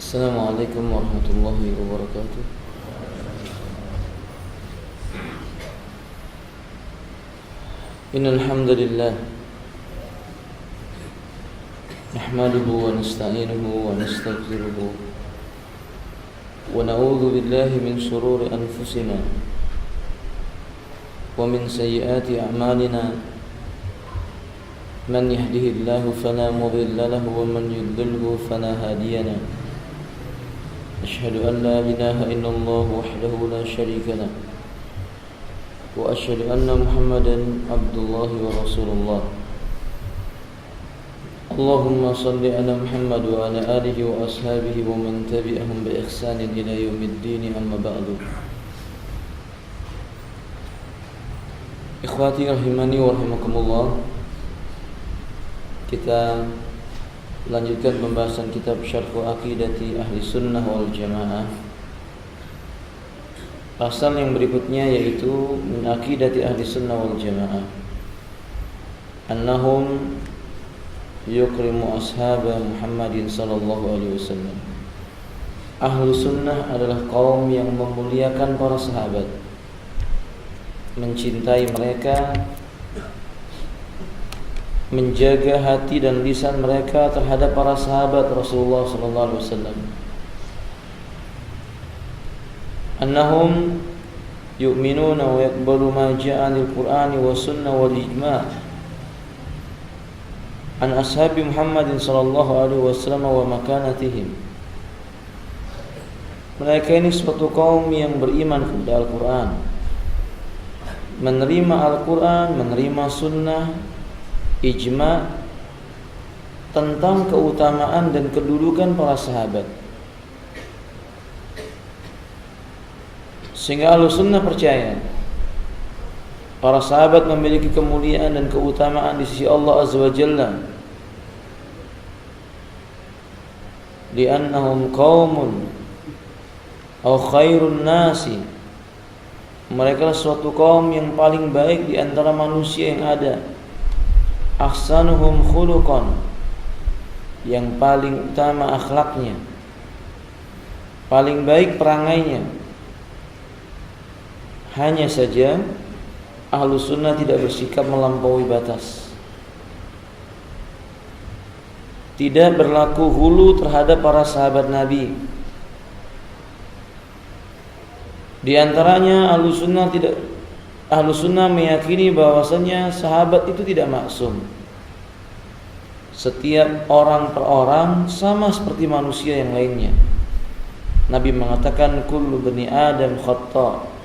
Assalamualaikum warahmatullahi wabarakatuh. Innal hamdalillah nahmaduhu wa nasta'inuhu wa nastaghfiruhu wa na'udzu billahi min shururi anfusina wa min sayyiati a'malina. Man yahdihillahu fala mudilla lahu wa man yudlilhu fala hadiya lahu. Asyhadu an la ilaha illallah wahdahu la syarika lahu wa asyhadu anna Muhammadan abdullahi wa rasulullah. Allahumma salli ala Muhammad wa ala alihi wa ashabihi wa man tabi'ahum bi ihsanin ila yaumiddin, amma ba'du. Ikhwati rahimani wa rahimakumullah. Kita lanjutkan pembahasan kitab Syarh Aqidati Ahli Sunnah wal Jamaah. Pasal yang berikutnya yaitu min aqidati Ahli Sunnah wal Jamaah annahum yukrimu ashaba Muhammadin sallallahu alaihi wasallam. Ahlu sunnah adalah kaum yang memuliakan para sahabat, mencintai mereka, menjaga hati dan lisan mereka terhadap para sahabat Rasulullah sallallahu alaihi wasallam. Annahum yu'minuna wa yaqbalu ma ja'a anil Qur'ani wa sunnah wal ijma' an ashabi Muhammadin sallallahu alaihi wasallam wa makanatihim. Mereka ini suatu kaum yang beriman kepada Al-Qur'an, menerima Al-Qur'an, menerima sunnah, ijma' tentang keutamaan dan kedudukan para sahabat. Sehingga Ahlussunnah percaya para sahabat memiliki kemuliaan dan keutamaan di sisi Allah Azza wa Jalla, li'annahum qaumun aw khairun nasi. Mereka adalah suatu kaum yang paling baik di antara manusia yang ada. Ahsanuhum khuluqan, yang paling utama akhlaknya, paling baik perangainya. Hanya saja Ahlus Sunnah tidak bersikap melampaui batas, tidak berlaku hulu terhadap para sahabat Nabi. Di antaranya Ahlus Sunnah meyakini bahwasanya sahabat itu tidak maksum. Setiap orang per orang sama seperti manusia yang lainnya. Nabi mengatakan kullu bani Adam khata'.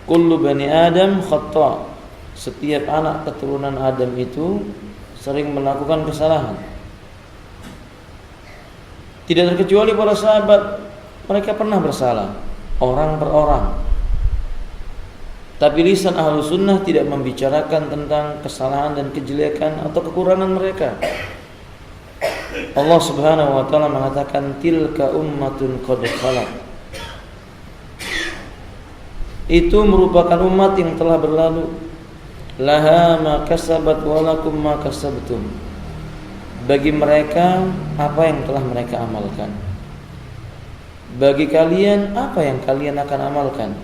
Kullu bani Adam khata'. Setiap anak keturunan Adam itu sering melakukan kesalahan. Tidak terkecuali para sahabat, mereka pernah bersalah, orang per orang. Tapi lisan Ahlus Sunnah tidak membicarakan tentang kesalahan dan kejelekan atau kekurangan mereka. Allah Subhanahu wa taala mengatakan tilka ummatun qad khalat. Itu merupakan umat yang telah berlalu. Laha ma kasabat wa lakum ma kasabtum. Bagi mereka apa yang telah mereka amalkan. Bagi kalian apa yang kalian akan amalkan.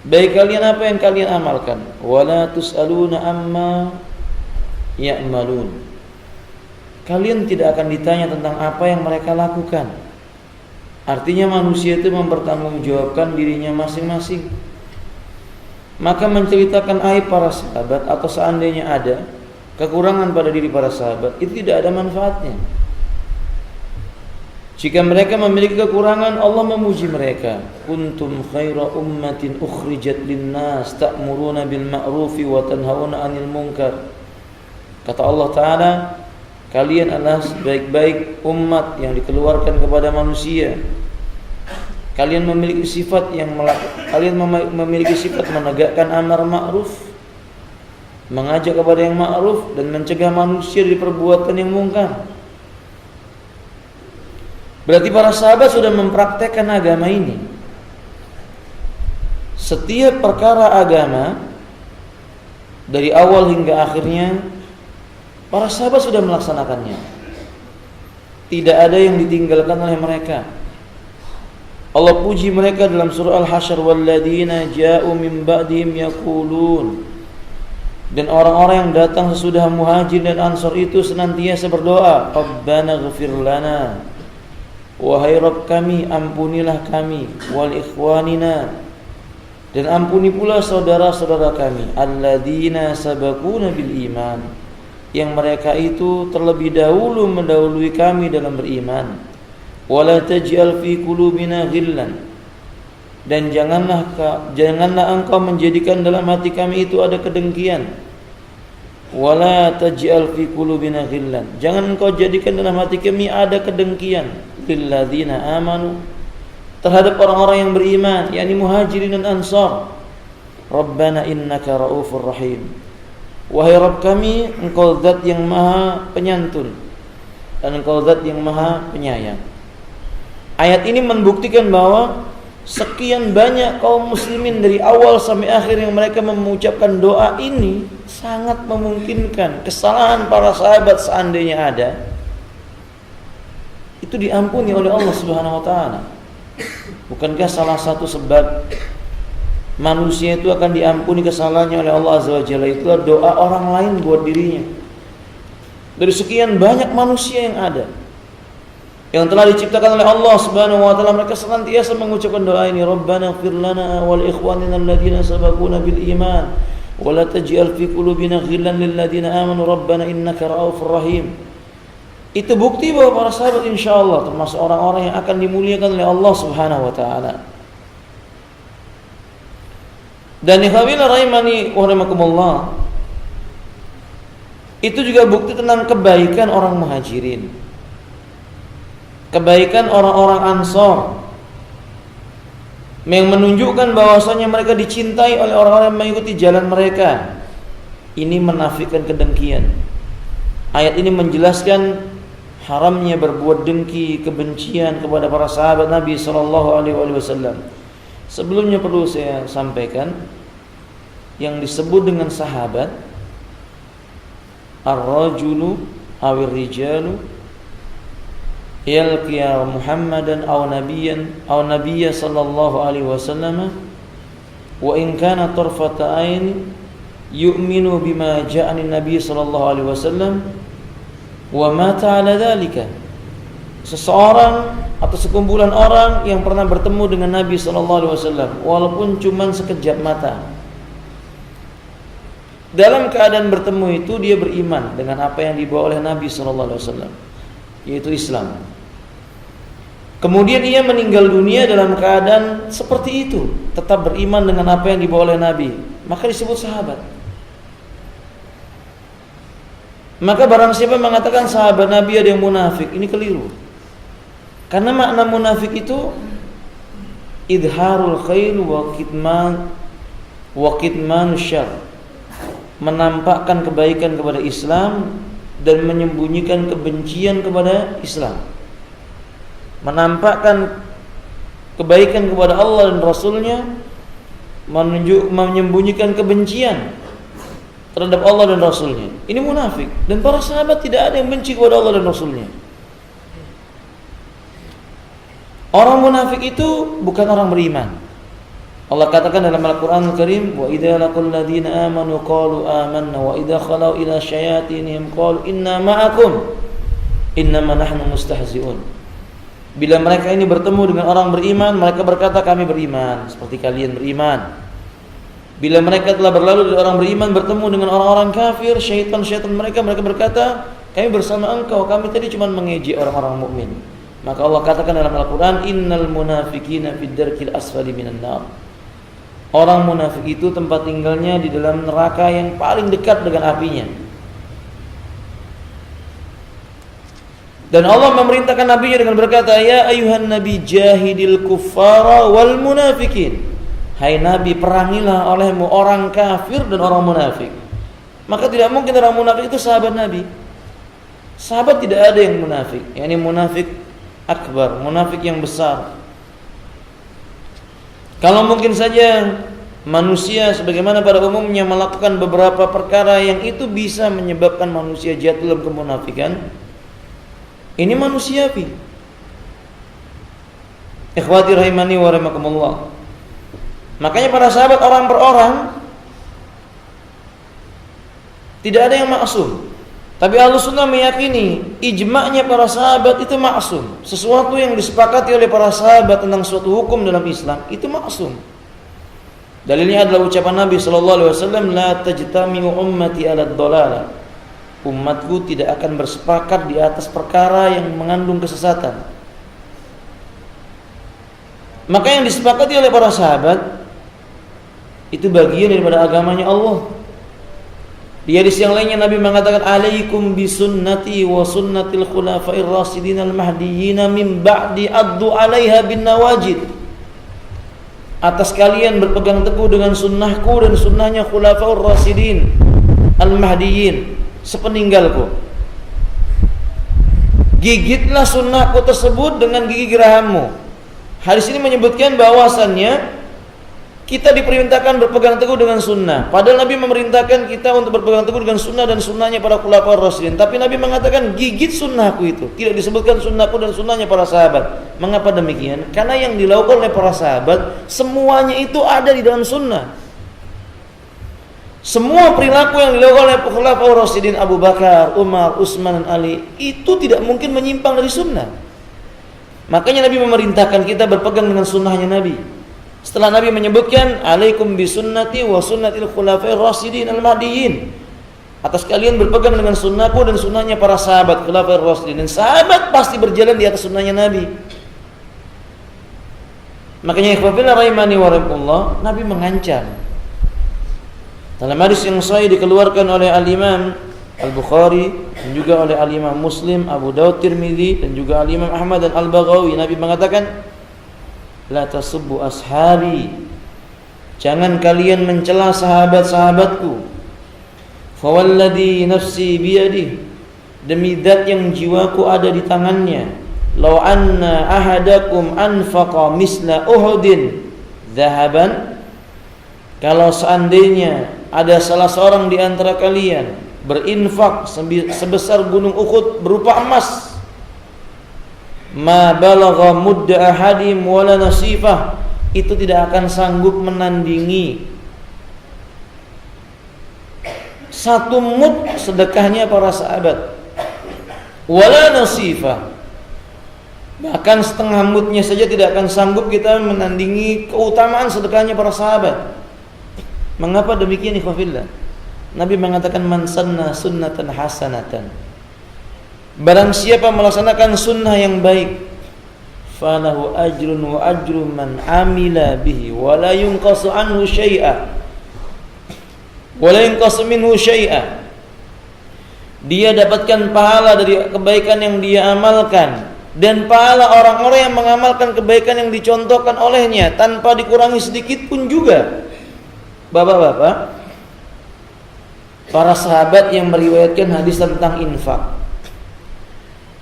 Bagi kalian apa yang kalian amalkan. Wala tus'aluna amma ya'malun. Kalian tidak akan ditanya tentang apa yang mereka lakukan. Artinya manusia itu mempertanggungjawabkan dirinya masing-masing. Maka menceritakan aib para sahabat atau seandainya ada kekurangan pada diri para sahabat, itu tidak ada manfaatnya. Jika mereka memiliki kekurangan, Allah memuji mereka. Kuntum khaira ummatin ukhrijat linnas ta'muruna bil ma'rufi wa tanhauna 'anil munkar. Kata Allah Ta'ala, kalian adalah sebaik-baik umat yang dikeluarkan kepada manusia. Kalian memiliki sifat memiliki sifat menegakkan amar ma'ruf, mengajak kepada yang ma'ruf dan mencegah manusia dari perbuatan yang mungkar. Berarti para sahabat sudah mempraktekkan agama ini. Setiap perkara agama dari awal hingga akhirnya para sahabat sudah melaksanakannya. Tidak ada yang ditinggalkan oleh mereka. Allah puji mereka dalam surah Al-Hasyr, walladzina ja'u min ba'dihim yaqulun. Dan orang-orang yang datang sesudah Muhajir dan Ansar itu senantiasa berdoa, Rabbana ighfir lana, wahai Rabb kami, ampunilah kami, wal ikhwanina, dan ampuni pula saudara-saudara kami, alladzina sabaquna bil iman, yang mereka itu terlebih dahulu mendahului kami dalam beriman. Wala taj'al fi qulubina ghillan, dan janganlah engkau menjadikan dalam hati kami itu ada kedengkian. Wala taj'al fi qulubina ghillan, jangan engkau jadikan dalam hati kami ada kedengkian lil ladzina amanu, terhadap orang-orang yang beriman, yakni Muhajirin dan Ansar. Rabbana innaka raufur rahim, wahai Rabb kami, engkau zat yang maha penyantun dan engkau zat yang maha penyayang. Ayat ini membuktikan bahwa sekian banyak kaum muslimin dari awal sampai akhir yang mereka mengucapkan doa ini sangat memungkinkan kesalahan para sahabat seandainya ada, itu diampuni oleh Allah Subhanahu wa taala. Bukankah salah satu sebab manusia itu akan diampuni kesalahannya oleh Allah Azza wa Jalla itulah doa orang lain buat dirinya. Dari sekian banyak manusia yang ada, yang telah diciptakan oleh Allah Subhanahu wa taala, mereka senantiasa mengucapkan doa ini, Rabbana ighfir lana wal ikhwanina alladziina sabaquna bil iman wa la taj'al fi qulubina ghillan lil ladziina amanu rabbana innaka ra'ufur rahim. Itu bukti bahwa para sahabat insyaallah termasuk orang-orang yang akan dimuliakan oleh Allah Subhanahu wa taala. Dan ikhwanilah rahimani wa rahimakumullah, itu juga bukti tentang kebaikan orang Muhajirin, kebaikan orang-orang Ansar, yang menunjukkan bahwasanya mereka dicintai oleh orang-orang yang mengikuti jalan mereka. Ini menafikan kedengkian. Ayat ini menjelaskan haramnya berbuat dengki, kebencian kepada para sahabat Nabi SAW. Sebelumnya perlu saya sampaikan, yang disebut dengan sahabat, ar-rajulu awir rijalu yalqiya Muhammadan aw nabiyya sallallahu alaihi wasallam wa in kana tarfata ayn yu'minu bima ja'ani nabiy sallallahu alaihi wasallam wa mata ala dzalika. Seseorang atau sekumpulan orang yang pernah bertemu dengan Nabi sallallahu alaihi wasallam walaupun cuma sekejap mata, dalam keadaan bertemu itu dia beriman dengan apa yang dibawa oleh Nabi sallallahu alaihi wasallam, yaitu Islam. Kemudian ia meninggal dunia dalam keadaan seperti itu, tetap beriman dengan apa yang dibawa oleh Nabi, maka disebut sahabat. Maka barang siapa mengatakan sahabat Nabi ada yang munafik, ini keliru. Karena makna munafik itu idharul khair wa kitmanus syarr, menampakkan kebaikan kepada Islam dan menyembunyikan kebencian kepada Islam. Menampakkan kebaikan kepada Allah dan Rasulnya, menyembunyikan kebencian terhadap Allah dan Rasulnya. Ini munafik. Dan para sahabat tidak ada yang benci kepada Allah dan Rasulnya. Orang munafik itu bukan orang beriman. Allah katakan dalam Al-Quran Al-Karim, wa idza laqul ladzina amanu qalu amanna wa idza khalau ila syayatinihim qalu inna ma'akum innama nahnu mustahzi'un. Bila mereka ini bertemu dengan orang beriman, mereka berkata kami beriman seperti kalian beriman. Bila mereka telah berlalu dari orang beriman bertemu dengan orang-orang kafir, syaitan-syaitan mereka berkata kami bersama engkau, kami tadi cuma mengejek orang-orang mukmin. Maka Allah katakan dalam Al-Quran, innal munafiqina fid darkil asfali minan nar. Orang munafik itu tempat tinggalnya di dalam neraka yang paling dekat dengan apinya. Dan Allah memerintahkan Nabi-Nya dengan berkata, ya ayuhan nabi jahidil kuffara wal munafikin. Hai Nabi, perangilah olehmu orang kafir dan orang munafik. Maka tidak mungkin orang munafik itu sahabat Nabi. Sahabat tidak ada yang munafik, yakni munafik akbar, munafik yang besar. Kalau mungkin saja manusia sebagaimana pada umumnya melakukan beberapa perkara yang itu bisa menyebabkan manusia jatuh dalam kemunafikan, Ini manusiawi. Ikhwati rahimani wa rahimakumullah. Makanya para sahabat orang per orang tidak ada yang maksum. Tapi Ahlussunnah meyakini ijma'nya para sahabat itu maksum. Sesuatu yang disepakati oleh para sahabat tentang suatu hukum dalam Islam itu maksum. Dalilnya adalah ucapan Nabi sallallahu alaihi wasallam, la tajtami'u ummati 'ala ad-dhalalah. Umatku tidak akan bersepakat di atas perkara yang mengandung kesesatan. Maka yang disepakati oleh para sahabat itu bagian daripada agamanya Allah. Di hadis yang lainnya Nabi mengatakan, alaikum bisunnati wa sunnatil khulafa'ir rasyidin al-mahdiyyin min ba'di addu 'alaiha bin nawajid. Atas kalian berpegang teguh dengan sunnahku dan sunnahnya khulafa'ur rasyidin al-mahdiyyin sepeninggalku. Gigitlah sunnahku tersebut dengan gigi geraham. Hadis ini menyebutkan bahwasannya kita diperintahkan berpegang teguh dengan sunnah. Padahal Nabi memerintahkan kita untuk berpegang teguh dengan sunnah dan sunnahnya para khulafaur rasyidin. Tapi Nabi mengatakan gigit sunnahku itu. Tidak disebutkan sunnahku dan sunnahnya para sahabat. Mengapa demikian? Karena yang dilakukan oleh para sahabat semuanya itu ada di dalam sunnah. Semua perilaku yang dilakukan oleh khulafaur rasyidin Abu Bakar, Umar, Utsman dan Ali itu tidak mungkin menyimpang dari sunnah. Makanya Nabi memerintahkan kita berpegang dengan sunnahnya Nabi. Setelah Nabi menyebutkan alaikum bisunnati wa sunnatil khulafa'ir rasyidin al-mahdiyyin. Atas kalian berpegang dengan sunnahku dan sunnahnya para sahabat khulafa'ir rasyidin. Dan sahabat pasti berjalan di atas sunnahnya Nabi. Makanya ikhwafillah rahimani wa rahimakumullah, Nabi mengancam. Dalam hadis yang sahih dikeluarkan oleh Al-Imam Al-Bukhari dan juga oleh Al-Imam Muslim, Abu Daud, Tirmidzi dan juga Al-Imam Ahmad dan Al-Baghawi, Nabi mengatakan, la tasubbu ashabi, jangan kalian mencela sahabat-sahabatku. Fawalladhi nafsi biyadihi, demi zat yang jiwaku ada di tangannya, law anna ahadakum anfaqa misla uhudin dhahaban, kalau seandainya ada salah seorang di antara kalian berinfak sebesar gunung Uhud berupa emas, ma balagha mudda ahadim wala nasifah, itu tidak akan sanggup menandingi satu mud sedekahnya para sahabat, wala nasifah, bahkan setengah mudnya saja tidak akan sanggup kita menandingi keutamaan sedekahnya para sahabat. Mengapa demikian ikhwafillah? Nabi mengatakan man sanna sunnatan hasanatan, barang siapa melaksanakan sunnah yang baik, falahu ajrun wa ajru man amila bihi wa la yunqasu anhu syai'a wa la yunqasu minhu syai'a, dia dapatkan pahala dari kebaikan yang dia amalkan dan pahala orang-orang yang mengamalkan kebaikan yang dicontohkan olehnya tanpa dikurangi sedikit pun juga. Bapak-bapak, para sahabat yang meriwayatkan hadis tentang infak,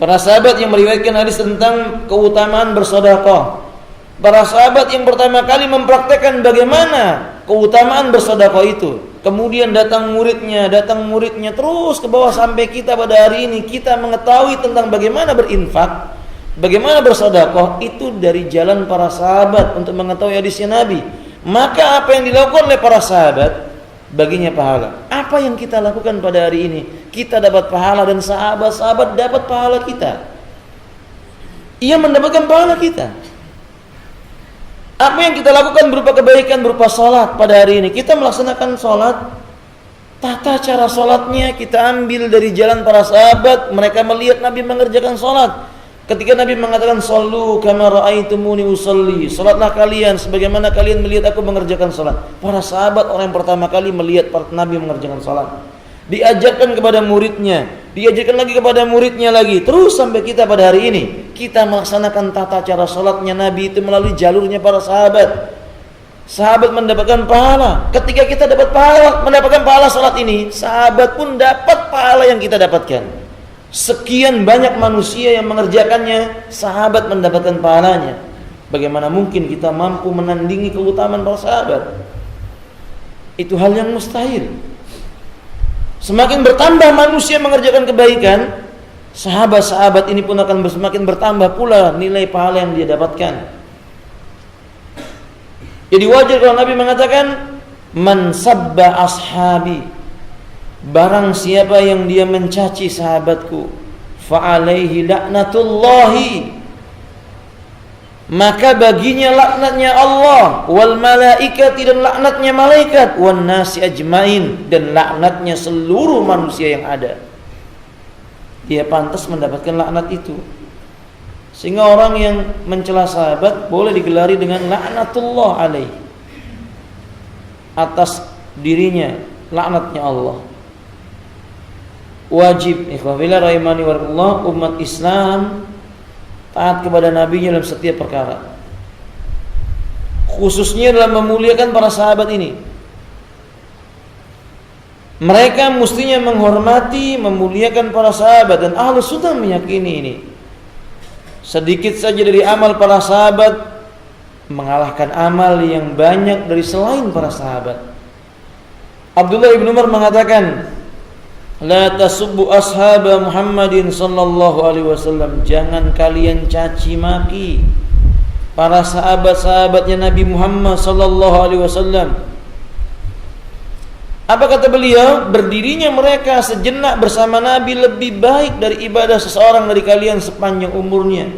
para sahabat yang meriwayatkan hadis tentang keutamaan bersedekah, para sahabat yang pertama kali mempraktekkan bagaimana keutamaan bersedekah itu, kemudian datang muridnya terus ke bawah sampai kita pada hari ini, kita mengetahui tentang bagaimana berinfak, bagaimana bersedekah itu dari jalan para sahabat untuk mengetahui hadisnya Nabi. Maka apa yang dilakukan oleh para sahabat baginya pahala. Apa yang kita lakukan pada hari ini? Kita dapat pahala dan sahabat-sahabat dapat pahala kita. Ia mendapatkan pahala kita. Apa yang kita lakukan berupa kebaikan, berupa salat pada hari ini? Kita melaksanakan salat, tata cara salatnya kita ambil dari jalan para sahabat. Mereka melihat Nabi mengerjakan salat. Ketika Nabi mengatakan sallu kama ra'aitumuni usalli, salatlah kalian sebagaimana kalian melihat aku mengerjakan salat. Para sahabat orang yang pertama kali melihat Nabi mengerjakan salat. Diajarkan kepada muridnya, diajarkan lagi kepada muridnya lagi, terus sampai kita pada hari ini. Kita melaksanakan tata cara salatnya Nabi itu melalui jalurnya para sahabat. Sahabat mendapatkan pahala. Ketika kita dapat pahala, mendapatkan pahala salat ini, sahabat pun dapat pahala yang kita dapatkan. Sekian banyak manusia yang mengerjakannya, sahabat mendapatkan pahalanya. Bagaimana mungkin kita mampu menandingi keutamaan para sahabat? Itu hal yang mustahil. Semakin bertambah manusia mengerjakan kebaikan, sahabat-sahabat ini pun akan semakin bertambah pula nilai pahala yang dia dapatkan. Jadi wajar kalau Nabi mengatakan, man sabba ashabi, barang siapa yang dia mencaci sahabatku, fa alaihi laknatullahi, maka baginya laknatnya Allah, wal malaikati, dan laknatnya malaikat, wan nasi ajmain, dan laknatnya seluruh manusia yang ada. Dia pantas mendapatkan laknat itu. Sehingga orang yang mencela sahabat boleh digelari dengan laknatullah alaih, atas dirinya laknatnya Allah. Wajib ikhwafillah rahimani warahmatullah, umat Islam taat kepada nabinya dalam setiap perkara, khususnya dalam memuliakan para sahabat ini. Mereka mestinya menghormati, memuliakan para sahabat, dan Ahlus Sunnah meyakini ini. Sedikit saja dari amal para sahabat mengalahkan amal yang banyak dari selain para sahabat. Abdullah bin Umar mengatakan, la tasubbu ashaba Muhammadin sallallahu alaihi wasallam, jangan kalian caci maki para sahabat-sahabatnya Nabi Muhammad sallallahu alaihi wasallam. Apa kata beliau? Berdirinya mereka sejenak bersama Nabi lebih baik dari ibadah seseorang dari kalian sepanjang umurnya.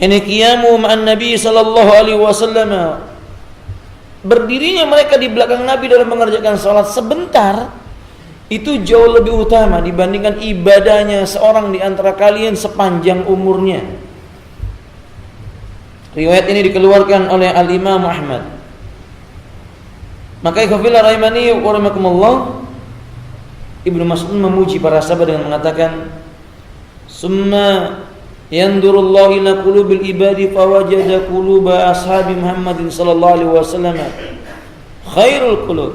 Ini qiyamu ma'an Nabi sallallahu alaihi wasallam, berdirinya mereka di belakang Nabi dalam mengerjakan salat sebentar itu jauh lebih utama dibandingkan ibadahnya seorang di antara kalian sepanjang umurnya. Riwayat ini dikeluarkan oleh Al-Imam Ahmad. Maka ikhwafillah rahimani wa rahimakumullah, Ibnu Mas'ud memuji para sahabat dengan mengatakan, summa yandurullahu ila qulubil ibadi fawajada quluba ashabi Muhammadin sallallahu alaihi wasallam khairul qulub.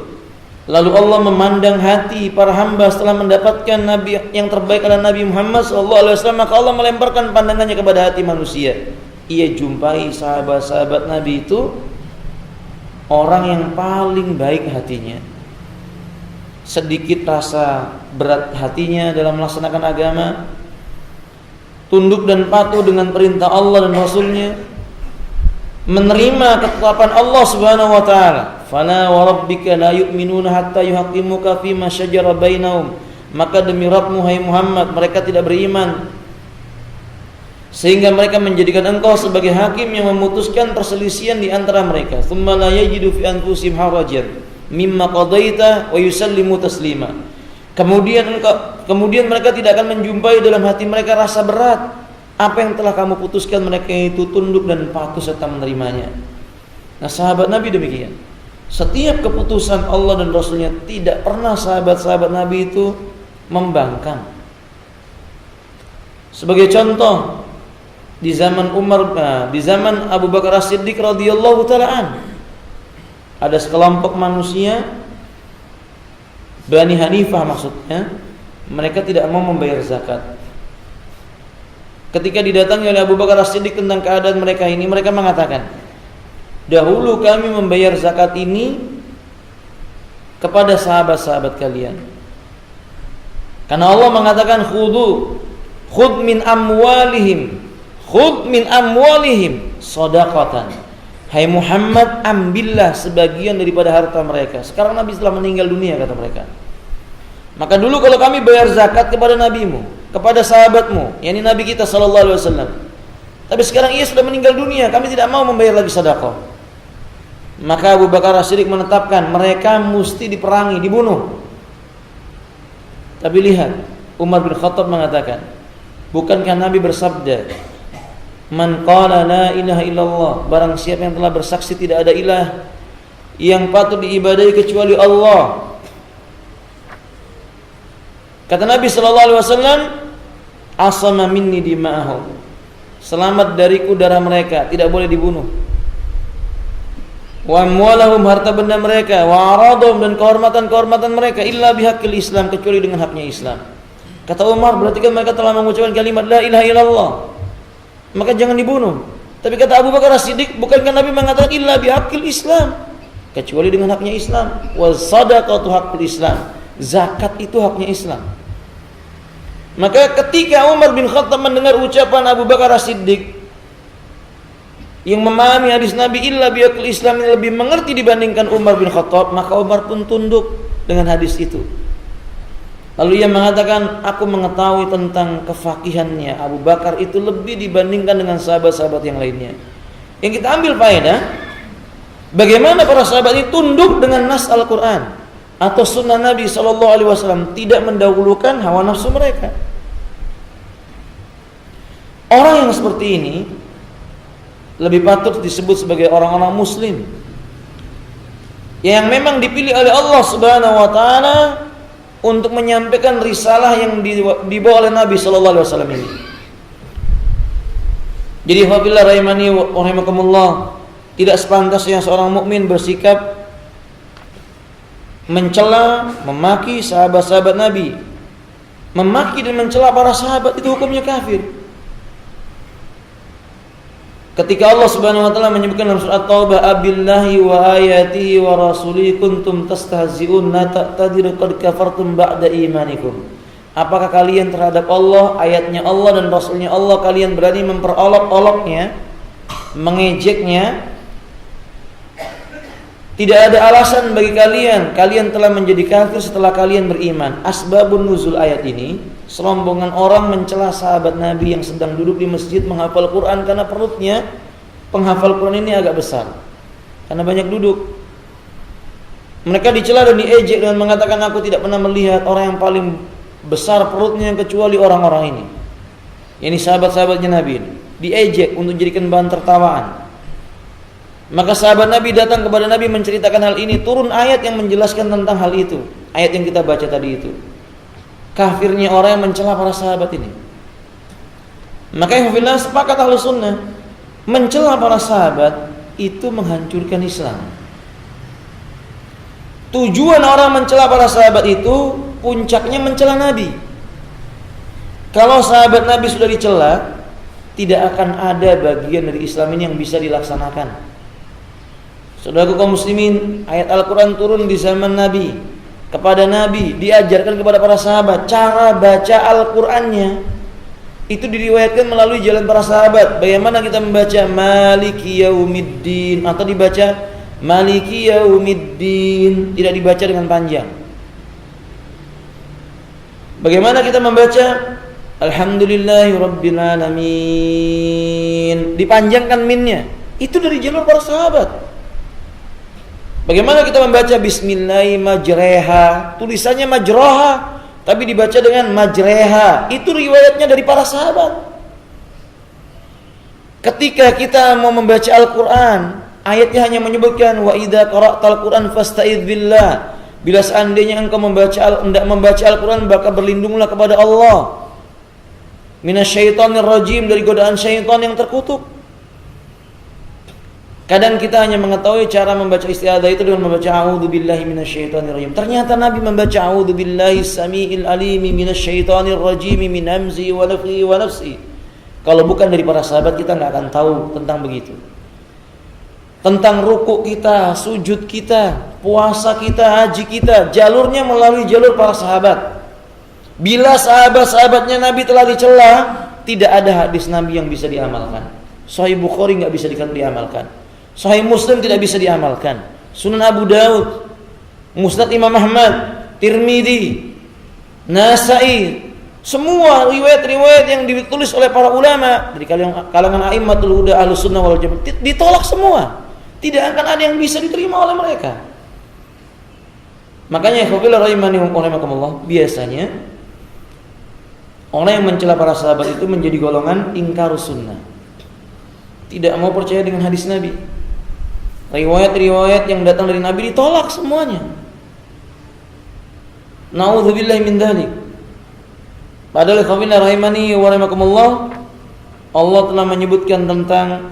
Lalu Allah memandang hati para hamba setelah mendapatkan Nabi yang terbaik adalah Nabi Muhammad sallallahu alaihi wasallam, maka Allah melemparkan pandangannya kepada hati manusia. Ia jumpai sahabat-sahabat Nabi itu orang yang paling baik hatinya, sedikit rasa berat hatinya dalam melaksanakan agama, tunduk dan patuh dengan perintah Allah dan Rasulnya, menerima ketetapan Allah Subhanahu wa taala. Fala wa rabbika la yu'minuna hatta yuhaqqimuka fima syajara bainahum, maka demi Rabbmu hai Muhammad, mereka tidak beriman sehingga mereka menjadikan engkau sebagai hakim yang memutuskan perselisihan di antara mereka. Tsumma la yajidu fi anfusihim harajan mimma qadaita wa yusallimu taslima. Kemudian mereka tidak akan menjumpai dalam hati mereka rasa berat apa yang telah kamu putuskan, mereka itu tunduk dan patuh serta menerimanya. Nah, sahabat Nabi demikian. Setiap keputusan Allah dan Rasulnya tidak pernah sahabat-sahabat Nabi itu membangkang. Sebagai contoh, di zaman di zaman Abu Bakar As-Siddiq radhiyallahu taala an, ada sekelompok manusia Bani Hanifah maksudnya, mereka tidak mau membayar zakat. Ketika didatangi oleh Abu Bakar As-Siddiq tentang keadaan mereka ini, mereka mengatakan, dahulu kami membayar zakat ini kepada sahabat-sahabat kalian, karena Allah mengatakan khudh min amwalihim shadaqatan. Hai Muhammad, ambillah sebagian daripada harta mereka. Sekarang Nabi telah meninggal dunia, kata mereka. Maka dulu kalau kami bayar zakat kepada nabimu, kepada sahabatmu, yakni Nabi kita sallallahu alaihi wasallam. Tapi sekarang ia sudah meninggal dunia, kami tidak mau membayar lagi sedekah. Maka Abu Bakar As-Siddiq menetapkan mereka mesti diperangi, dibunuh. Tapi lihat, Umar bin Khattab mengatakan, bukankah Nabi bersabda, man qala la ilaha illallah, barang siapa yang telah bersaksi tidak ada ilah yang patut diibadahi kecuali Allah. Kata Nabi sallallahu alaihi wasallam, asama minni dima'ahum, selamat dariku darah mereka, tidak boleh dibunuh. Wa amwalahum, harta benda mereka, wa aradhum, dan kehormatan-kehormatan mereka, illa bihaqqil Islam, kecuali dengan haknya Islam. Kata Umar, berarti kan mereka telah mengucapkan kalimat la ilaha illallah, maka jangan dibunuh. Tapi kata Abu Bakar As-Siddiq, bukankah Nabi mengatakan illa bihaqqil Islam, kecuali dengan haknya Islam. Wa shadaqatu haqqul Islam, zakat itu haknya Islam. Maka ketika Umar bin Khattab mendengar ucapan Abu Bakar As-Siddiq yang memahami hadis Nabi illa biyakul Islam yang lebih mengerti dibandingkan Umar bin Khattab, maka Umar pun tunduk dengan hadis itu. Lalu ia mengatakan, aku mengetahui tentang kefakihannya Abu Bakar itu lebih dibandingkan dengan sahabat-sahabat yang lainnya. Yang kita ambil faedah, bagaimana para sahabat ini tunduk dengan nas Al-Quran atau sunnah Nabi SAW, tidak mendahulukan hawa nafsu mereka. Orang yang seperti ini lebih patut disebut sebagai orang-orang muslim yang memang dipilih oleh Allah Subhanahu wa taala untuk menyampaikan risalah yang dibawa oleh Nabi sallallahu alaihi wasallam ini. Jadi wabillah rahimani wa rahimakumullah, tidak sepantasnya seorang mukmin bersikap mencela, memaki sahabat-sahabat Nabi. Memaki dan mencela para sahabat itu hukumnya kafir. Ketika Allah Subhanahu wa taala menyebutkan dalam surat Taubah, abillahi wa ayatihi wa rasulihi kuntum tastahzi'un la ta'tadiru qad kafartum ba'da imanikum. Apakah kalian terhadap Allah, ayatnya Allah dan rasulnya Allah kalian berani memperolok-oloknya, mengejeknya? Tidak ada alasan bagi kalian telah menjadi kafir setelah kalian beriman. Asbabun nuzul ayat ini, serombongan orang mencela sahabat Nabi yang sedang duduk di masjid menghafal Quran karena perutnya penghafal Quran ini agak besar, karena banyak duduk. Mereka dicela dan diejek dengan mengatakan, aku tidak pernah melihat orang yang paling besar perutnya kecuali orang-orang ini. Ini sahabat-sahabatnya Nabi ini diejek untuk dijadikan bahan tertawaan. Maka sahabat Nabi datang kepada Nabi menceritakan hal ini, turun ayat yang menjelaskan tentang hal itu. Ayat yang kita baca tadi itu. Kafirnya orang yang mencela para sahabat ini. Maka yang sepakat Ahlus Sunnah, mencela para sahabat itu menghancurkan Islam. Tujuan orang mencela para sahabat itu puncaknya mencela Nabi. Kalau sahabat Nabi sudah dicela, tidak akan ada bagian dari Islam ini yang bisa dilaksanakan. Saudaraku kaum muslimin, ayat Al-Quran turun di zaman Nabi, kepada Nabi, diajarkan kepada para sahabat. Cara baca Al-Qurannya itu diriwayatkan melalui jalan para sahabat. Bagaimana kita membaca Maliki Yaumiddin, atau dibaca Maliki Yaumiddin, tidak dibaca dengan panjang. Bagaimana kita membaca Alhamdulillahi Rabbil Alamin, dipanjangkan minnya. Itu dari jalur para sahabat. Bagaimana kita membaca Bismillahi majreha, tulisannya majroha, tapi dibaca dengan majreha. Itu riwayatnya dari para sahabat. Ketika kita mau membaca Al-Quran, ayatnya hanya menyebutkan wa idza qara'tal Qur'an fasta'idz billah. Bila seandainya engkau hendak membaca Al-Quran, maka berlindunglah kepada Allah minasyaitonir rajim, dari godaan syaitan yang terkutuk. Kadang kita hanya mengetahui cara membaca isti'adzah itu dengan membaca a'udzubillahi minasyaitonirrajim. Ternyata Nabi membaca a'udzubillahi samiil alimi minasyaitonirrajim min hamzi wa nafthihi wa nafsi. Kalau bukan dari para sahabat, kita enggak akan tahu tentang begitu. Tentang ruku kita, sujud kita, puasa kita, haji kita, jalurnya melalui jalur para sahabat. Bila sahabat-sahabatnya Nabi telah dicela, tidak ada hadis Nabi yang bisa diamalkan. Sahih Bukhari enggak bisa diamalkan. Sahih Muslim tidak bisa diamalkan. Sunan Abu Daud, Musnad Imam Ahmad, Tirmidzi, Nasa'i, semua riwayat-riwayat yang ditulis oleh para ulama dari kalangan a'immatul huda Ahlus Sunnah wal Jamaah ditolak semua. Tidak akan ada yang bisa diterima oleh mereka. Makanya ikhwafillah rahimani wa rahimakumullah, biasanya orang yang mencela para sahabat itu menjadi golongan ingkarus sunnah. Tidak mau percaya dengan hadis Nabi. Riwayat-riwayat yang datang dari Nabi ditolak semuanya. Na'udzubillahi min dzalik. Padahal ikhwafillah rahimani wa rahimakumullah, Allah telah menyebutkan tentang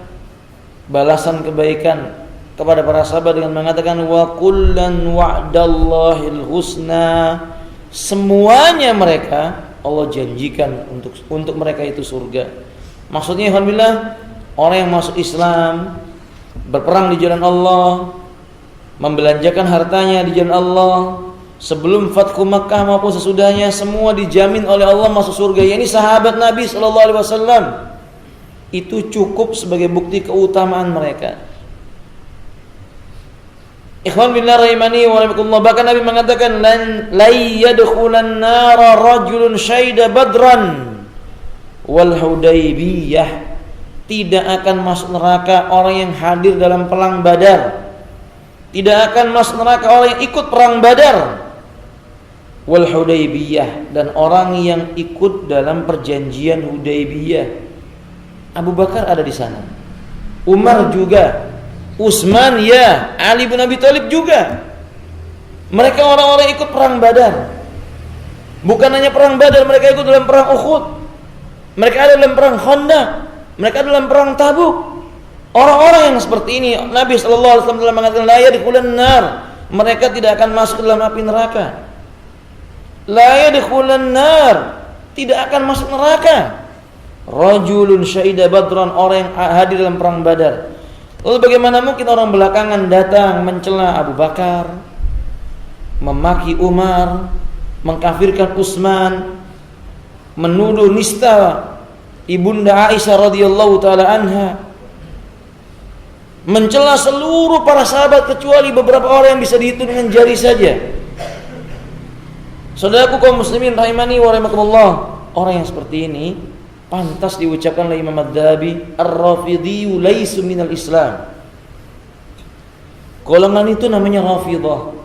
balasan kebaikan kepada para sahabat dengan mengatakan wa kullan wa'dallahil husna. Semuanya mereka Allah janjikan untuk mereka itu surga. Maksudnya alhamdulillah, orang yang masuk Islam, berperang di jalan Allah, membelanjakan hartanya di jalan Allah, sebelum Fathu Makkah maupun sesudahnya, semua dijamin oleh Allah masuk surga. Ini sahabat Nabi sallallahu alaihi wasallam. Itu cukup sebagai bukti keutamaan mereka. Ikhwan billah rahimani wa rahimakumullah. Bahkan Nabi mengatakan la yadkhulan nara rajulun syahida badran wal Hudaybiyah. Tidak akan masuk neraka orang yang hadir dalam perang Badar. Tidak akan masuk neraka orang yang ikut perang Badar wal Hudaybiyah, dan orang yang ikut dalam perjanjian Hudaybiyah. Abu Bakar ada di sana, Umar juga, Utsman ya, Ali bin Abi Thalib juga. Mereka orang-orang ikut perang Badar. Bukan hanya perang Badar, mereka ikut dalam perang Uhud. Mereka ada dalam perang Khandaq. Mereka dalam perang Tabuk. Orang-orang yang seperti ini Nabi sallallahu alaihi wasallam mengatakan la yadkhulun nar. Mereka tidak akan masuk dalam api neraka. La yadkhulun nar, tidak akan masuk neraka. Rajulun syahida badran, orang yang hadir dalam perang Badar. Lalu bagaimana mungkin orang belakangan datang mencela Abu Bakar, memaki Umar, mengkafirkan Utsman, menuduh nista Ibunda Aisyah radhiyallahu taala anha, mencela seluruh para sahabat kecuali beberapa orang yang bisa dihitung dengan jari saja. Saudaraku kaum muslimin rahimani wa rahimakumullah, orang yang seperti ini pantas diucapkan oleh Imam Adz-Dzahabi, ar-Rafidhi laisu minal Islam. Golongan itu namanya Rafidah.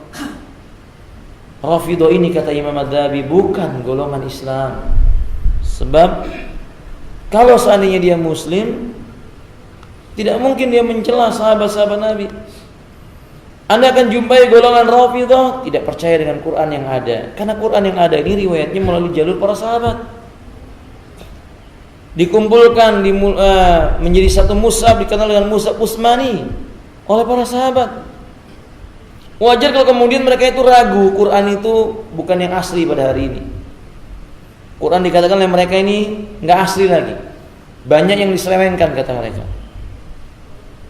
Rafidah ini kata Imam Adz-Dzahabi bukan golongan Islam. Sebab kalau seandainya dia muslim, tidak mungkin dia mencela sahabat-sahabat Nabi. Anda akan jumpai golongan Rafidah tidak percaya dengan Quran yang ada. Karena Quran yang ada ini riwayatnya melalui jalur para sahabat. Dikumpulkan menjadi satu mushaf dikenal dengan mushaf Utsmani oleh para sahabat. Wajar kalau kemudian mereka itu ragu Quran itu bukan yang asli pada hari ini. Quran dikatakan oleh mereka ini nggak asli lagi. Banyak yang diselewengkan kata mereka.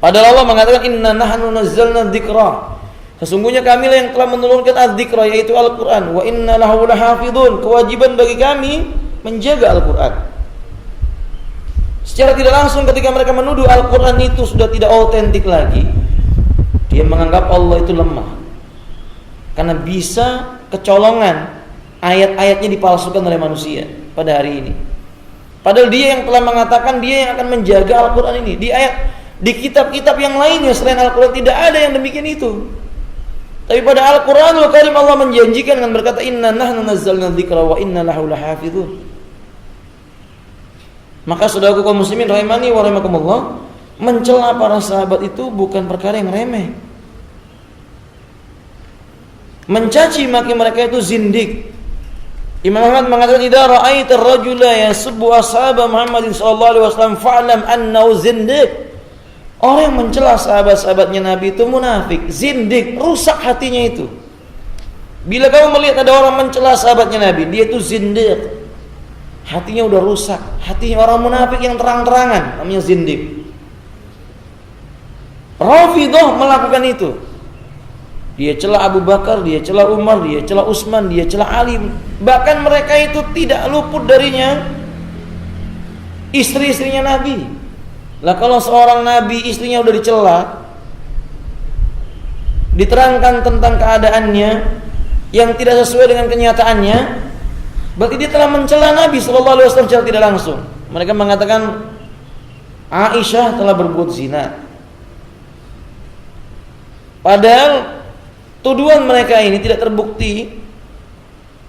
Padahal Allah mengatakan inna nahnu nazzalna dzikra. Sesungguhnya kamilah yang telah menurunkan adz-dzikra yaitu Al-Qur'an, wa inna lahu lahafizun. Kewajiban bagi kami menjaga Al-Qur'an. Secara tidak langsung ketika mereka menuduh Al-Qur'an itu sudah tidak otentik lagi, dia menganggap Allah itu lemah. Karena bisa kecolongan ayat-ayatnya dipalsukan oleh manusia pada hari ini. Padahal dia yang telah mengatakan dia yang akan menjaga Al-Qur'an ini. Di kitab-kitab yang lainnya selain Al-Qur'an tidak ada yang demikian itu. Tapi pada Al-Qur'anul Karim Allah menjanjikan dengan berkata inna nahnu nazzalna dzikra wa inna lahu lahafizun. Maka saudaraku kaum muslimin rahimani wa rahimakumullah, mencela para sahabat itu bukan perkara yang remeh. Mencaci maki mereka itu zindik. Imam Ahmad mengatakan idza ra'aita ar-rajula yasubbu ashab Muhammadin sallallahu alaihi wasallam fa'lam annahu zindiq. Orang yang mencela sahabat-sahabatnya Nabi itu munafik, zindik, rusak hatinya itu. Bila kamu melihat ada orang mencela sahabatnya Nabi, dia itu zindik. Hatinya udah rusak, hatinya orang munafik yang terang-terangan, namanya zindik. Rafidah melakukan itu. Dia cela Abu Bakar, dia cela Umar, dia cela Utsman, dia cela Ali. Bahkan mereka itu tidak luput darinya istri-istrinya Nabi. Lah kalau seorang Nabi istrinya udah dicela, diterangkan tentang keadaannya yang tidak sesuai dengan kenyataannya, berarti dia telah mencela Nabi sallallahu alaihi wasallam secara tidak langsung. Mereka mengatakan Aisyah telah berbuat zina. Padahal tuduhan mereka ini tidak terbukti.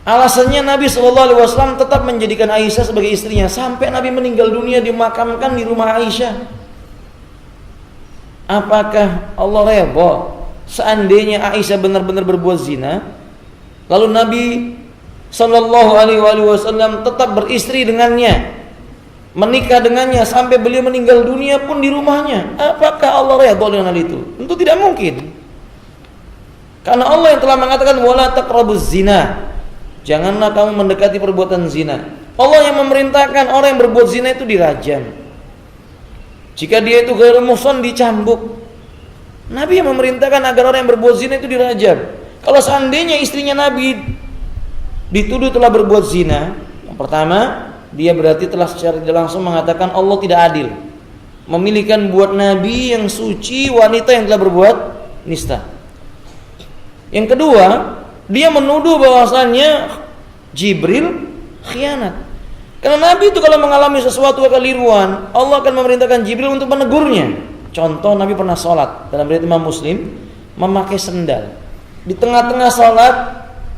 Alasannya Nabi SAW tetap menjadikan Aisyah sebagai istrinya sampai Nabi meninggal dunia dimakamkan di rumah Aisyah. Apakah Allah redha seandainya Aisyah benar-benar berbuat zina, lalu Nabi SAW tetap beristri dengannya, menikah dengannya sampai beliau meninggal dunia pun di rumahnya? Apakah Allah redha dengan hal itu? Tentu tidak mungkin. Karena Allah yang telah mengatakan wala taqrabuz zina. Janganlah kamu mendekati perbuatan zina. Allah yang memerintahkan orang yang berbuat zina itu dirajam. Jika dia itu ghairu muhsan dicambuk. Nabi yang memerintahkan agar orang yang berbuat zina itu dirajam. Kalau seandainya istrinya Nabi dituduh telah berbuat zina, yang pertama, dia berarti telah secara tidak langsung mengatakan Allah tidak adil, memilihkan buat Nabi yang suci wanita yang telah berbuat nista. Yang kedua, dia menuduh bahwasannya Jibril khianat. Karena Nabi itu kalau mengalami sesuatu kekeliruan, Allah akan memerintahkan Jibril untuk menegurnya. Contoh, Nabi pernah sholat, dalam riwayat Imam Muslim, memakai sendal. Di tengah-tengah sholat,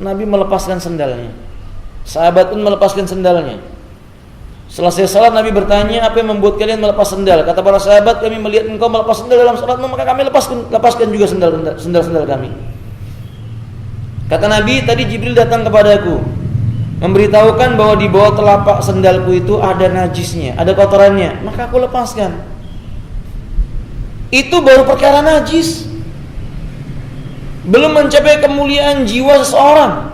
Nabi melepaskan sendalnya. Sahabat pun melepaskan sendalnya. Selesai sholat, Nabi bertanya, apa yang membuat kalian melepas sendal? Kata para sahabat, kami melihat engkau melepas sendal dalam sholat, maka kami lepaskan juga sendal kami. Kata Nabi, tadi Jibril datang kepadaku, memberitahukan bahwa di bawah telapak sendalku itu ada najisnya, ada kotorannya, maka aku lepaskan. Itu baru perkara najis, belum mencapai kemuliaan jiwa seseorang.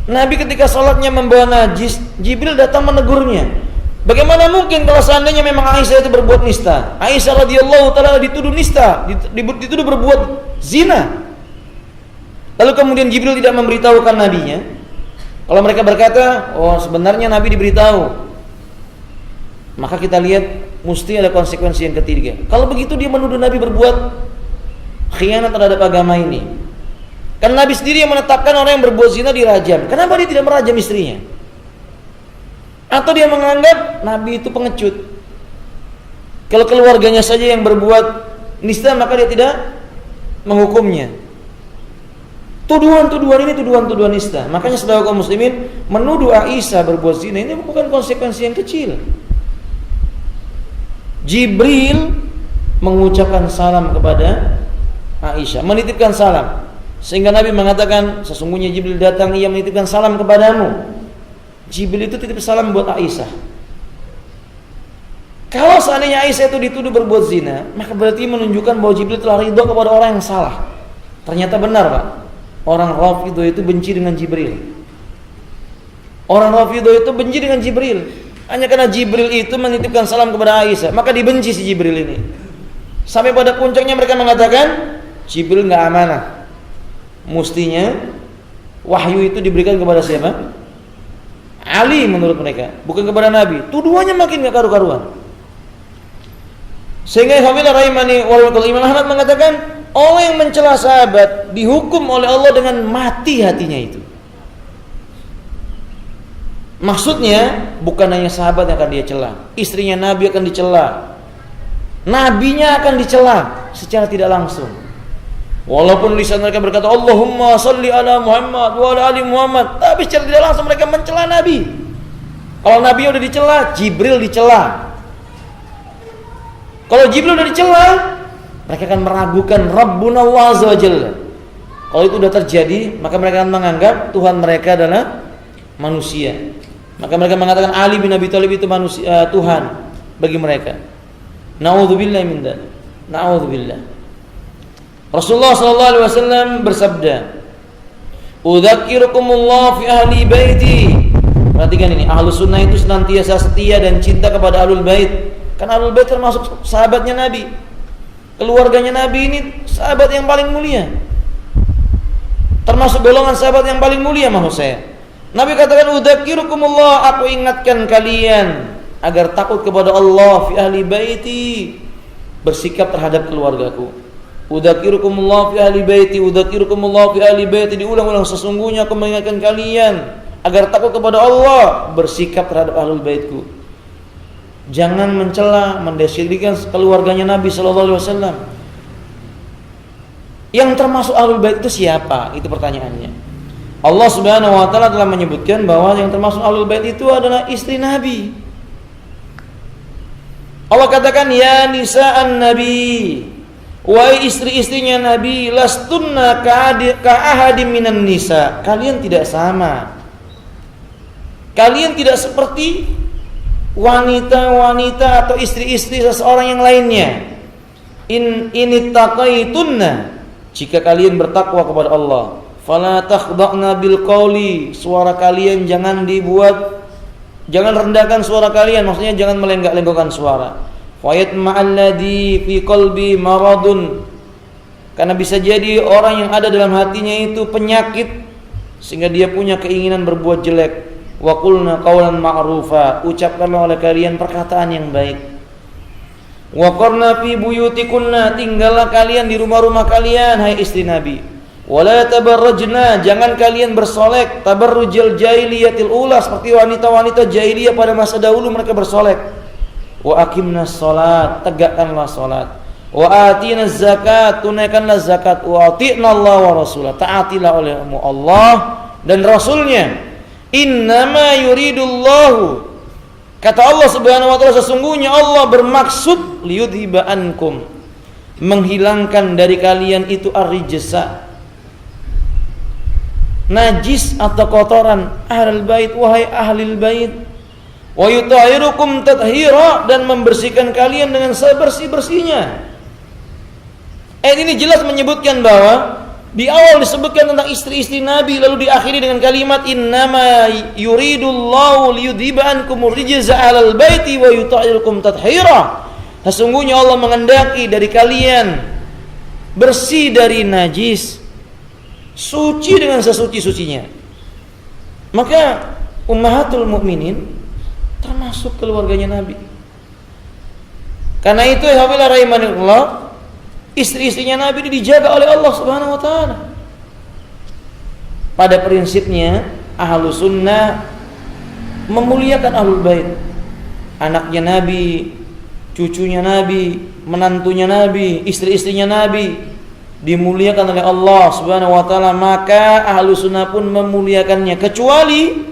Nabi ketika sholatnya membawa najis, Jibril datang menegurnya. Bagaimana mungkin kalau seandainya memang Aisyah itu berbuat nista? Aisyah radhiyallahu taala dituduh nista, dituduh berbuat zina. Lalu kemudian Jibril tidak memberitahukan nabinya. Kalau mereka berkata, oh sebenarnya Nabi diberitahu, maka kita lihat mesti ada konsekuensi yang ketiga. Kalau begitu dia menuduh Nabi berbuat khianat terhadap agama ini. Kan Nabi sendiri yang menetapkan orang yang berbuat zina dirajam. Kenapa dia tidak merajam istrinya? Atau dia menganggap Nabi itu pengecut, kalau keluarganya saja yang berbuat nista maka dia tidak menghukumnya. Tuduhan-tuduhan ini tuduhan-tuduhan nista. Makanya saudara kaum muslimin, menuduh Aisyah berbuat zina ini bukan konsekuensi yang kecil. Jibril mengucapkan salam kepada Aisyah, menitipkan salam, sehingga Nabi mengatakan, sesungguhnya Jibril datang, ia menitipkan salam kepadamu. Jibril itu titip salam buat Aisyah. Kalau seandainya Aisyah itu dituduh berbuat zina, maka berarti menunjukkan bahwa Jibril telah ridho kepada orang yang salah. Ternyata benar, Pak. Orang Rafidhah itu benci dengan Jibril. Orang Rafidhah itu benci dengan Jibril. Hanya karena Jibril itu menitipkan salam kepada Aisyah, maka dibenci si Jibril ini. Sampai pada puncaknya mereka mengatakan, Jibril nggak amanah. Mestinya wahyu itu diberikan kepada siapa? Ali menurut mereka, bukan kepada Nabi. Tuduhannya makin nggak karu-karuan. Sehingga rahimani wallahu Imam Ahmad mengatakan, orang yang mencela sahabat dihukum oleh Allah dengan mati hatinya itu. Maksudnya bukan hanya sahabat yang akan dia cela, istrinya Nabi akan dicela, nabinya akan dicela secara tidak langsung. Walaupun lisan mereka berkata Allahumma salli ala Muhammad wa ala ali Muhammad, tapi secara tidak langsung mereka mencela Nabi. Kalau Nabi udah dicela, Jibril dicela. Kalau Jibril udah dicela, mereka akan meragukan Rabbuna wa azza wa jalla. Kalau itu sudah terjadi, maka mereka akan menganggap Tuhan mereka adalah manusia. Maka mereka mengatakan Ali bin Abi Thalib itu manusia, Tuhan bagi mereka. Na'udzubillah min dzalik. Na'udzubillah. Rasulullah sallallahu alaihi wasallam bersabda, "Udzakirukumullah fi ahli baiti." Perhatikan ini, Ahlus Sunnah itu senantiasa setia dan cinta kepada Ahlul Bait. Karena Ahlul Bait termasuk sahabatnya Nabi. Keluarganya Nabi ini sahabat yang paling mulia. Termasuk golongan sahabat yang paling mulia maksud saya. Nabi katakan, "Udzakirukumullah," aku ingatkan kalian agar takut kepada Allah fi ahli baiti, bersikap terhadap keluargaku. Udzakirukumullah fi ahli baiti, udzakirukumullah fi ahli baiti, diulang-ulang, sesungguhnya aku mengingatkan kalian agar takut kepada Allah, bersikap terhadap ahlul baitku. Jangan mencela, mendeskripsikan keluarganya Nabi sallallahu alaihi wasallam. Yang termasuk ahlul bait itu siapa? Itu pertanyaannya. Allah Subhanahu wa taala telah menyebutkan bahwa yang termasuk ahlul bait itu adalah istri Nabi. Allah katakan, ya nisa'an nabi, wahai istri-istrinya Nabi, lastunna ka'ahadim minan nisa, kalian tidak sama, kalian tidak seperti wanita-wanita atau istri-istri seseorang yang lainnya. Inittaqaitunna, jika kalian bertakwa kepada Allah, fala takhda'na bil qawli, suara kalian jangan rendahkan suara kalian, maksudnya jangan melenggak-lenggokkan suara. Fayatma'alladzi fi qalbi maradun, Karena bisa jadi orang yang ada dalam hatinya itu penyakit sehingga dia punya keinginan berbuat jelek. Wa qulna qawlan ma'rufa, ucapkanlah oleh kalian perkataan yang baik. Wa qarna fi buyutikunna, tinggallah kalian di rumah-rumah kalian hai istri Nabi. Wala tabarrajna, jangan kalian bersolek tabarrujal jahiliyatil ula, seperti wanita-wanita jahiliyah pada masa dahulu mereka bersolek. Wa aqimnas shalat, tegakkanlah salat. Wa atinaz zakat, tunaikanlah zakat. Wa ati'na Allah wa rasulah, taatilah olehmu Allah dan Rasulnya. Innama yuridullahu, kata Allah Subhanahu wa taala, sesungguhnya Allah bermaksud liyudhiba ankum, menghilangkan dari kalian itu ar-rijsa, najis atau kotoran, ahlul bait, wahai ahlul bait, wa yutahhirukum tathira, dan membersihkan kalian dengan sebersih-bersihnya. Ayat ini jelas menyebutkan bahwa di awal disebutkan tentang istri-istri Nabi, lalu diakhiri dengan kalimat innama yuridullahu liyudhiba ankumur rijza 'alal baiti wa yutahhirukum tathira. Sesungguhnya Allah menghendaki dari kalian bersih dari najis, suci dengan sesuci-sucinya. Maka ummahatul mukminin termasuk keluarganya Nabi. Karena itu ya rahimanillah, istri-istrinya Nabi ini dijaga oleh Allah Subhanahu wa taala. Pada prinsipnya Ahlus Sunnah memuliakan Ahlul Bait. Anaknya Nabi, cucunya Nabi, menantunya Nabi, istri-istrinya Nabi dimuliakan oleh Allah Subhanahu wa taala, maka Ahlus Sunnah pun memuliakannya, kecuali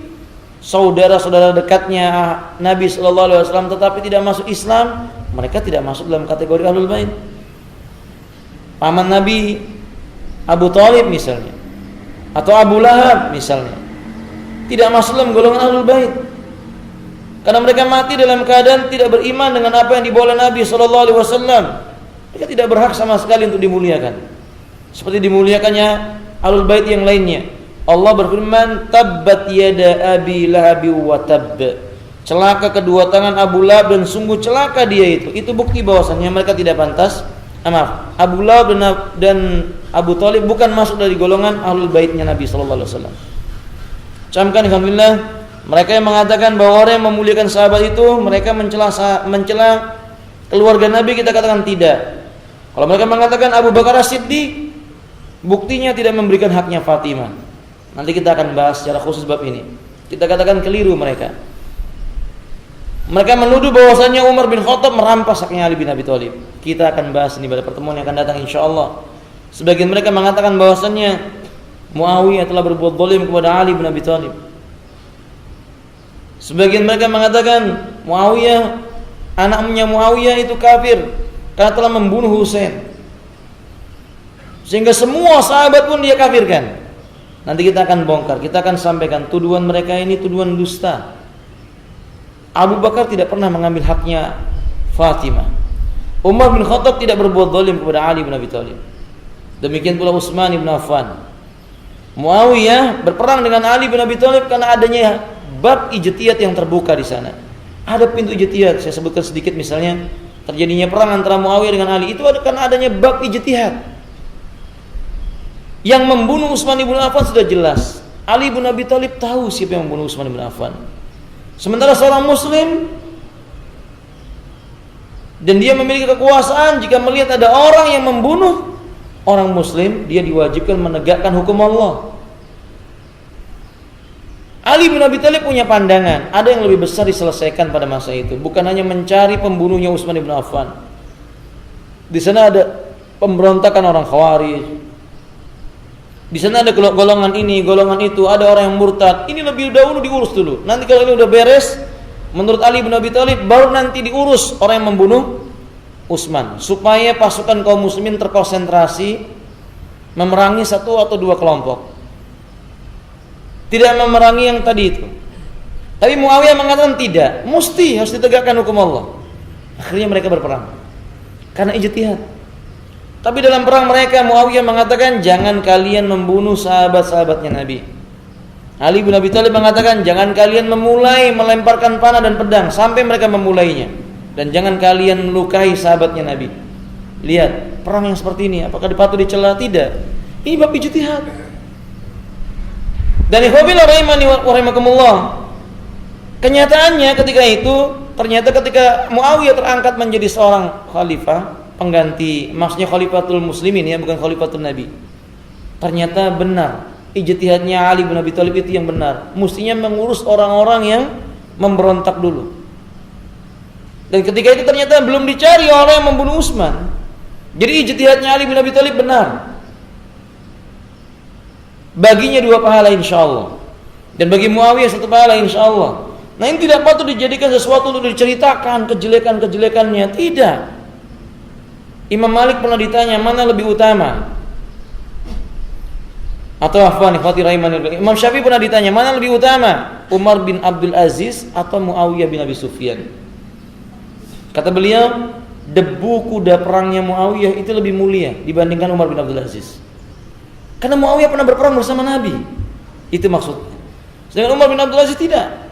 saudara-saudara dekatnya Nabi sallallahu alaihi wasallam tetapi tidak masuk Islam, mereka tidak masuk dalam kategori Ahlul Bait. Paman Nabi Abu Thalib misalnya, atau Abu Lahab misalnya, tidak masuk dalam golongan Ahlul Bait, karena mereka mati dalam keadaan tidak beriman dengan apa yang dibawa Nabi sallallahu alaihi wasallam. Mereka tidak berhak sama sekali untuk dimuliakan, seperti dimuliakannya Ahlul Bait yang lainnya. Allah berfirman, tabbat yada abi lahab wa tabb, celaka kedua tangan Abu Lahab dan sungguh celaka dia itu. Itu bukti bahwasannya mereka tidak pantas. Abu Lahab dan Abu Thalib bukan masuk dari golongan Ahlul Baitnya Nabi sallallahu alaihi wasallam. Camkan alhamdulillah, mereka yang mengatakan bahwa orang yang memuliakan sahabat itu mereka mencela keluarga Nabi, kita katakan tidak. Kalau mereka mengatakan Abu Bakar As-Siddiq, buktinya tidak memberikan haknya Fatimah. Nanti kita akan bahas secara khusus bab ini. Kita katakan keliru mereka. Mereka menuduh bahwasanya Umar bin Khattab merampas haknya Ali bin Abi Thalib. Kita akan bahas ini pada pertemuan yang akan datang insyaallah. Sebagian mereka mengatakan bahwasanya Muawiyah telah berbuat zalim kepada Ali bin Abi Thalib. Sebagian mereka mengatakan Muawiyah, anaknya Muawiyah itu kafir karena telah membunuh Husain, sehingga semua sahabat pun dia kafirkan. Nanti kita akan bongkar, kita akan sampaikan tuduhan mereka ini tuduhan dusta. Abu Bakar tidak pernah mengambil haknya Fatimah. Umar bin Khattab tidak berbuat zalim kepada Ali bin Abi Thalib. Demikian pula Utsman bin Affan. Muawiyah berperang dengan Ali bin Abi Thalib karena adanya bab ijtihad yang terbuka di sana. Ada pintu ijtihad, saya sebutkan sedikit misalnya terjadinya perang antara Muawiyah dengan Ali itu karena adanya bab ijtihad. Yang membunuh Utsman bin Affan sudah jelas. Ali bin Abi Thalib tahu siapa yang membunuh Utsman bin Affan. Sementara seorang muslim dan dia memiliki kekuasaan, jika melihat ada orang yang membunuh orang muslim, dia diwajibkan menegakkan hukum Allah. Ali bin Abi Thalib punya pandangan, ada yang lebih besar diselesaikan pada masa itu, bukan hanya mencari pembunuhnya Utsman bin Affan. Di sana ada pemberontakan orang Khawarij. Di sana ada golongan ini, golongan itu, ada orang yang murtad. Ini lebih dahulu diurus dulu. Nanti kalau ini udah beres, menurut Ali bin Abi Thalib, baru nanti diurus orang yang membunuh Utsman, supaya pasukan kaum muslimin terkonsentrasi memerangi satu atau dua kelompok, tidak memerangi yang tadi itu. Tapi Muawiyah mengatakan tidak, mesti harus ditegakkan hukum Allah. Akhirnya mereka berperang karena ijtihad. Tapi dalam perang mereka Muawiyah mengatakan jangan kalian membunuh sahabat-sahabatnya Nabi. Ali bin Abi Thalib mengatakan jangan kalian memulai melemparkan panah dan pedang sampai mereka memulainya, dan jangan kalian melukai sahabatnya Nabi. Lihat, perang yang seperti ini? Apakah patut dicela? Tidak. Ini bab ijtihad. Dan ikhwabillah rahimani wa rahimakumullah. Kenyataannya ketika itu, ternyata ketika Muawiyah terangkat menjadi seorang khalifah, pengganti, maksudnya khalifatul muslimin ya, bukan khalifatul nabi. Ternyata benar, ijtihadnya Ali bin Abi Thalib itu yang benar. Mestinya mengurus orang-orang yang memberontak dulu. Dan ketika itu ternyata belum dicari orang yang membunuh Utsman. Jadi ijtihadnya Ali bin Abi Thalib benar. Baginya 2 pahala insyaallah. Dan bagi Muawiyah 1 pahala insyaallah. Nah, ini tidak patut dijadikan sesuatu untuk diceritakan kejelekan-kejelekannya. Tidak. Imam Malik pernah ditanya mana lebih utama. Atau afwan ikhwati rahimani. Imam Syafi'i pernah ditanya mana lebih utama, Umar bin Abdul Aziz atau Muawiyah bin Abi Sufyan. Kata beliau, debu kuda perangnya Muawiyah itu lebih mulia dibandingkan Umar bin Abdul Aziz. Karena Muawiyah pernah berperang bersama Nabi. Itu maksudnya. Sedangkan Umar bin Abdul Aziz tidak.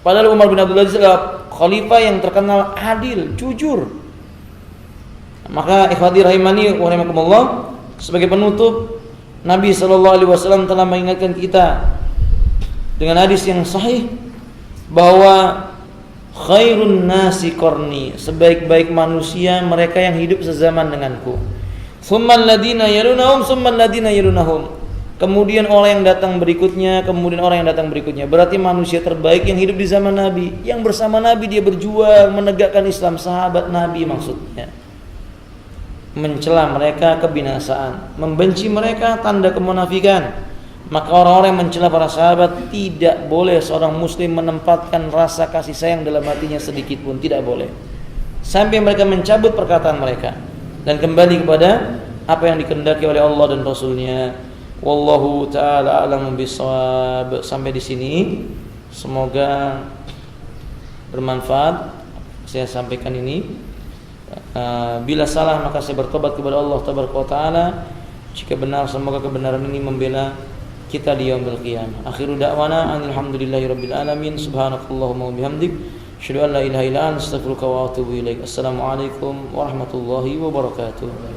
Padahal Umar bin Abdul Aziz adalah khalifah yang terkenal adil, jujur. Maka ikhwati rahimani wa rahimakumullah, sebagai penutup, Nabi SAW telah mengingatkan kita dengan hadis yang sahih bahwa khairun nasi qarni, sebaik-baik manusia mereka yang hidup sezaman denganku. Tsummal ladina yalunahum, tsummal ladina yalunahum. Kemudian orang yang datang berikutnya, kemudian orang yang datang berikutnya. Berarti manusia terbaik yang hidup di zaman Nabi, yang bersama Nabi dia berjuang menegakkan Islam, sahabat Nabi maksudnya. Mencela mereka kebinasaan, membenci mereka tanda kemunafikan. Maka orang-orang yang mencela para sahabat, tidak boleh seorang muslim menempatkan rasa kasih sayang dalam hatinya sedikit pun, tidak boleh. Sampai mereka mencabut perkataan mereka dan kembali kepada apa yang dikehendaki oleh Allah dan Rasulnya. Wallahu ta'ala a'lamu bishawab. Sampai di sini, semoga bermanfaat saya sampaikan ini. Bila salah maka saya bertobat kepada Allah tabaraka wa taala. Jika benar, semoga kebenaran ini membela kita di yaumil qiyamah. Akhiru da'wana alhamdulillahirabbil alamin. Subhanakallahumma wa bihamdik, asyhadu an la ilaha illa anta, astaghfiruka wa atubu ilaik. Assalamualaikum warahmatullahi wabarakatuh.